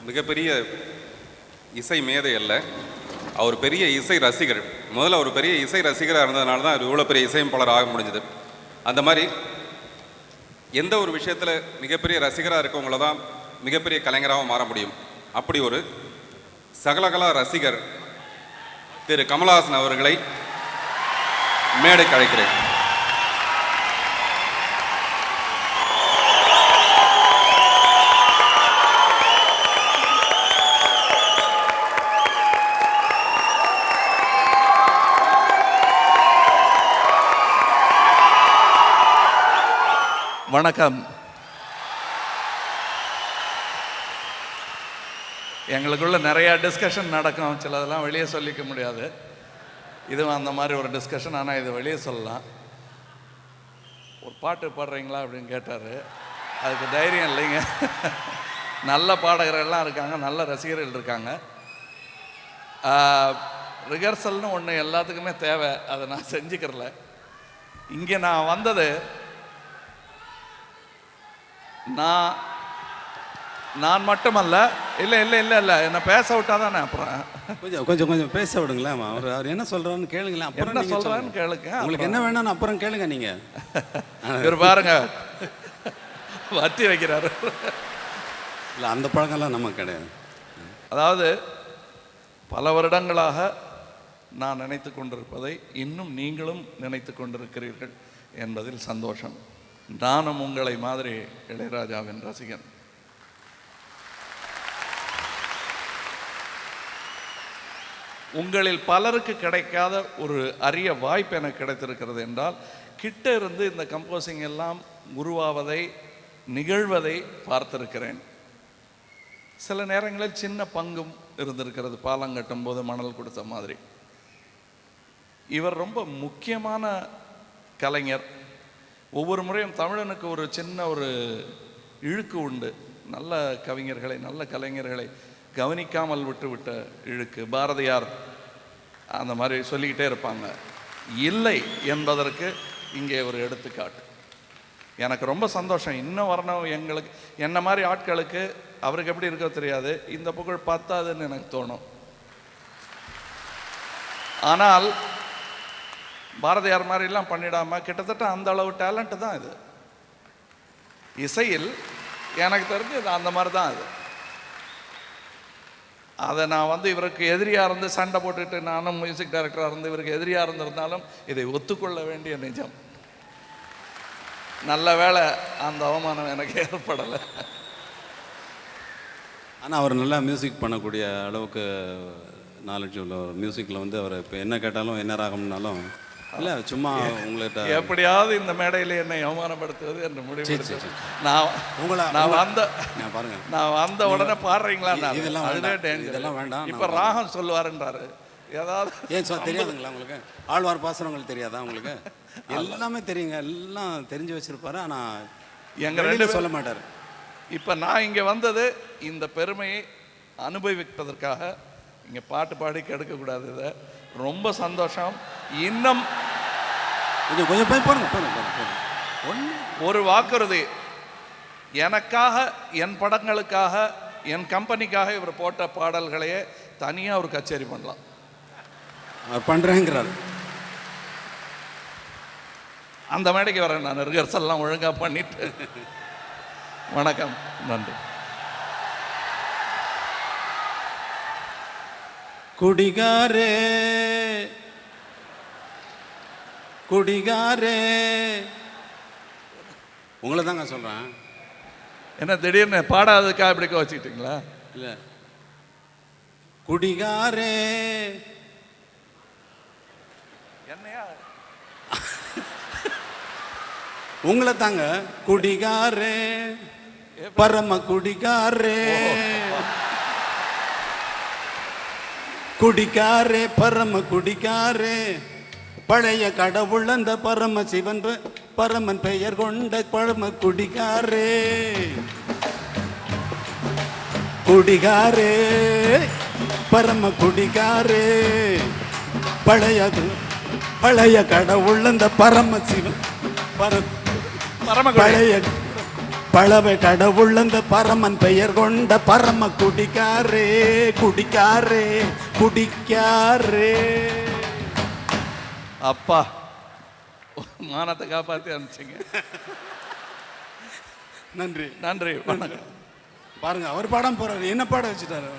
மிகப்பெரிய இசை மேதை அல்ல, அவர் பெரிய இசை ரசிகர். முதல்ல அவர் பெரிய இசை ரசிகராக இருந்ததுனால தான் அவர் இவ்வளோ பெரிய இசையமைப்பாளர் ஆக முடிஞ்சது. அந்த மாதிரி எந்த ஒரு விஷயத்தில் மிகப்பெரிய ரசிகராக இருக்கவங்கள தான் மிகப்பெரிய கலைஞராகவும் மாற முடியும். அப்படி ஒரு சகலகலா ரசிகர் திரு கமலஹாசன் அவர்களை மேடைக்கு அழைக்கிறேன். வணக்கம். எங்களுக்குள்ள நிறையா டிஸ்கஷன் நடக்கும், சிலதெல்லாம் வெளியே சொல்லிக்க முடியாது. இதுவும் அந்த மாதிரி ஒரு டிஸ்கஷன், ஆனால் இது வெளியே சொல்லலாம். ஒரு பாட்டு பாடுறீங்களா அப்படின்னு கேட்டார். அதுக்கு தைரியம் இல்லைங்க. நல்ல பாடகர்கள்லாம் இருக்காங்க, நல்ல ரசிகர்கள் இருக்காங்க. ரிஹர்சல்னு ஒன்று எல்லாத்துக்குமே தேவை, அதை நான் செஞ்சுக்கிறல. இங்கே நான் வந்தது நான் மட்டுமல்ல. இல்லை இல்லை இல்லை இல்லை என்னை பேச விட்டா தானே. அப்புறம் கொஞ்சம் பேச விடுங்களேன். அவர் என்ன சொல்கிறான்னு கேளுங்களேன். அப்புறம் என்ன சொல்கிறான்னு கேளுங்க. உங்களுக்கு என்ன வேணும்னு அப்புறம் கேளுங்க. நீங்கள் இவர் பாருங்க வத்தி வைக்கிறாரு. இல்லை, அந்த பழக்கம்லாம் நமக்கு கிடையாது. அதாவது பல வருடங்களாக நான் நினைத்து கொண்டிருப்பதை இன்னும் நீங்களும் நினைத்து கொண்டிருக்கிறீர்கள் என்பதில் சந்தோஷம். நானும் உங்களை மாதிரி இளையராஜாவின் ரசிகன். உங்களில் பலருக்கு கிடைக்காத ஒரு அரிய வாய்ப்பு எனக்கு கிடைத்திருக்கிறது என்றால், கிட்ட இருந்து இந்த கம்போசிங் எல்லாம் உருவாவதை, நிகழ்வதை பார்த்திருக்கிறேன். சில நேரங்களில் சின்ன பங்கும் இருந்திருக்கிறது, பாலம் கட்டும் போது மணல் கொடுத்த மாதிரி. இவர் ரொம்ப முக்கியமான கலைஞர். ஒவ்வொரு முறையும் தமிழனுக்கு ஒரு சின்ன ஒரு இழுக்கு உண்டு. நல்ல கவிஞர்களை, நல்ல கலைஞர்களை கவனிக்காமல் விட்டு இழுக்கு. பாரதியார் அந்த மாதிரி சொல்லிக்கிட்டே இருப்பாங்க. இல்லை என்பதற்கு இங்கே ஒரு எடுத்துக்காட்டு. எனக்கு ரொம்ப சந்தோஷம். இன்னும் வரணும். எங்களுக்கு என்ன மாதிரி ஆட்களுக்கு, அவருக்கு எப்படி இருக்க தெரியாது, இந்த புகழ் பத்தாதுன்னு எனக்கு தோணும். ஆனால் பாரதியார் மாதிரிலாம் பண்ணிடாமல் கிட்டத்தட்ட அந்த அளவு டேலண்ட்டு தான் இது. இசையில் எனக்கு தெரிஞ்சு இது அந்த மாதிரி தான் இது. அதை நான் இவருக்கு எதிரியாக இருந்து சண்டை போட்டுட்டு, நானும் மியூசிக் டைரக்டராக இருந்து இவருக்கு எதிரியாக இருந்திருந்தாலும் இதை ஒத்துக்கொள்ள வேண்டிய நிஜம். நல்ல வேளை அந்த அவமானம் எனக்கு ஏற்படலை. ஆனால் அவர் நல்லா மியூசிக் பண்ணக்கூடிய அளவுக்கு நாலேஜ் உள்ள மியூசிக்கில் அவர் இப்போ என்ன கேட்டாலும் என்ன ராகம்னாலும் இல்லை, சும்மா உங்கள்கிட்ட எப்படியாவது இந்த மேடையில் என்னை அவமானப்படுத்துவது என்று முடிவு. நான் வந்த உடனே பாடுறீங்களா? இதெல்லாம் வேண்டாம். இப்போ ராகம் சொல்லுவாருன்றாரு. ஏதாவது ஏன் தெரியாதுங்களா உங்களுக்கு? ஆழ்வார் பாசனங்கள் தெரியாதா உங்களுக்கு? எல்லாமே தெரியுங்க, எல்லாம் தெரிஞ்சு வச்சிருப்பாரு. ஆனால் எங்கள் ரெண்டு சொல்ல மாட்டார். இப்போ நான் இங்கே வந்தது இந்த பெருமையை அனுபவிப்பதற்காக. இங்கே பாட்டு பாடி கெடுக்கக்கூடாது. இதை ரொம்ப சந்தோஷம். இன்னும் கொஞ்சம் ஒரு வாக்குறுதி, எனக்காக, என் படங்களுக்காக, என் கம்பெனிக்காக இவர் போட்ட பாடல்களையே தனியாக ஒரு கச்சேரி பண்ணலாம் பண்ணுறேங்கிறார். அந்த மேடைக்கு வரேன் நான். ரிஹர்சல்லாம் ஒழுங்காக பண்ணிட்டு. வணக்கம், நன்றி. குடிகாரே குடிகாரே, உங்களை தாங்க சொல்கிறேன். என்ன திடீர்னு பாடாததுக்காக இப்படி வச்சுக்கிட்டீங்களா? இல்லை, குடிகாரே என்னையா? உங்களை தாங்க. குடிகாரே, பரம குடிகாரே, குடிகாரே, பரம குடிகாரே, பழைய கடவுள் அந்த பரம சிவன் பரமன் பெயர் கொண்ட பரம குடிகாரே, குடிகாரே, பரம குடிகாரே, பழைய கடவுள் அந்த பரம சிவன் பழைய பழவை கடவுள் அந்த பரமன் பெயர் கொண்ட பரம குடிக்காரே குடிக்காரே குடிக்காரே. அப்பா மானத்தை காப்பாற்றி அனுப்பிச்சிங்க. நன்றி. நன்றி, வணக்கம். பாருங்க, அவர் பாடம் போறாரு, என்ன பாட வச்சுட்டாரு.